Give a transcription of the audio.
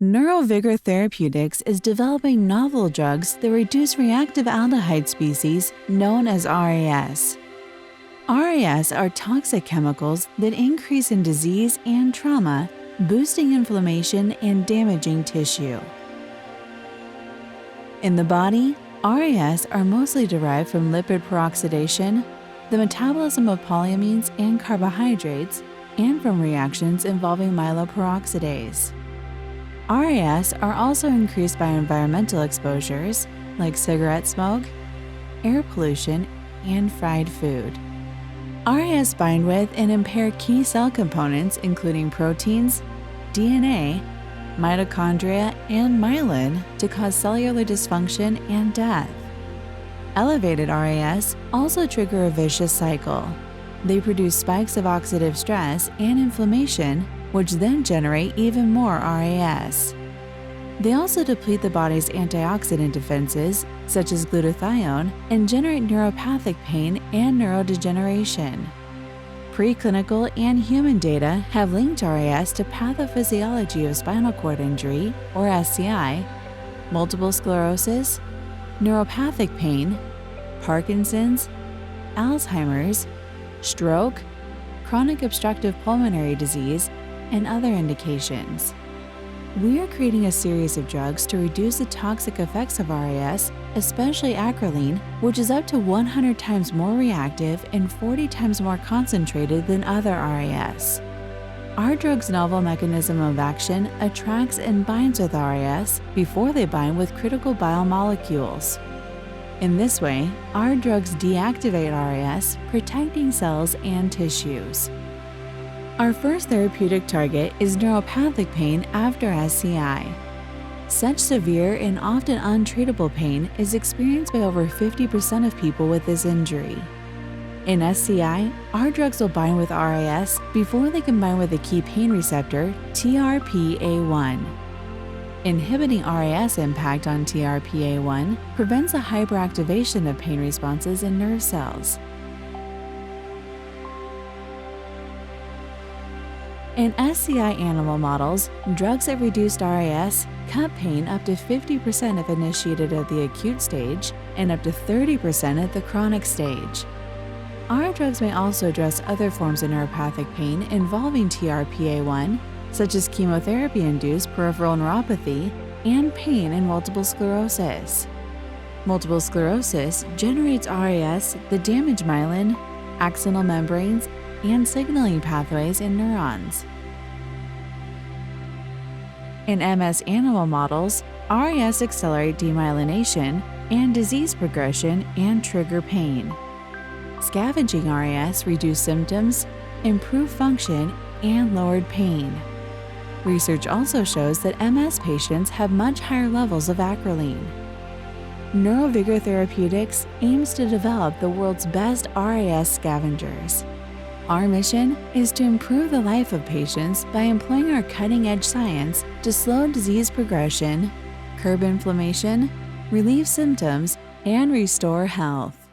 NeuroVigor Therapeutics is developing novel drugs that reduce reactive aldehyde species known as RAS. RAS are toxic chemicals that increase in disease and trauma, boosting inflammation and damaging tissue. In the body, RAS are mostly derived from lipid peroxidation, the metabolism of polyamines and carbohydrates, and from reactions involving myeloperoxidase. RAS are also increased by environmental exposures like cigarette smoke, air pollution, and fried food. RAS bind with and impair key cell components including proteins, DNA, mitochondria, and myelin to cause cellular dysfunction and death. Elevated RAS also trigger a vicious cycle. They produce spikes of oxidative stress and inflammation, which then generate even more RAS. They also deplete the body's antioxidant defenses, such as glutathione, and generate neuropathic pain and neurodegeneration. Preclinical and human data have linked RAS to pathophysiology of spinal cord injury, or SCI, multiple sclerosis, neuropathic pain, Parkinson's, Alzheimer's, stroke, chronic obstructive pulmonary disease, and other indications. We are creating a series of drugs to reduce the toxic effects of RAS, especially acrolein, which is up to 100 times more reactive and 40 times more concentrated than other RAS. Our drug's novel mechanism of action attracts and binds with RAS before they bind with critical biomolecules. In this way, our drugs deactivate RAS, protecting cells and tissues. Our first therapeutic target is neuropathic pain after SCI. Such severe and often untreatable pain is experienced by over 50% of people with this injury. In SCI, our drugs will bind with RAS before they combine with the key pain receptor, TRPA1. Inhibiting RAS impact on TRPA1 prevents a hyperactivation of pain responses in nerve cells. In SCI animal models, drugs that reduced RAS cut pain up to 50% if initiated at the acute stage and up to 30% at the chronic stage. Our drugs may also address other forms of neuropathic pain involving TRPA1, such as chemotherapy-induced peripheral neuropathy and pain in multiple sclerosis. Multiple sclerosis generates RAS that damage myelin, axonal membranes, and signaling pathways in neurons. In MS animal models, RAS accelerate demyelination and disease progression and trigger pain. Scavenging RAS reduced symptoms, improved function, and lowered pain. Research also shows that MS patients have much higher levels of acrolein. NeuroVigor Therapeutics aims to develop the world's best RAS scavengers. Our mission is to improve the life of patients by employing our cutting-edge science to slow disease progression, curb inflammation, relieve symptoms, and restore health.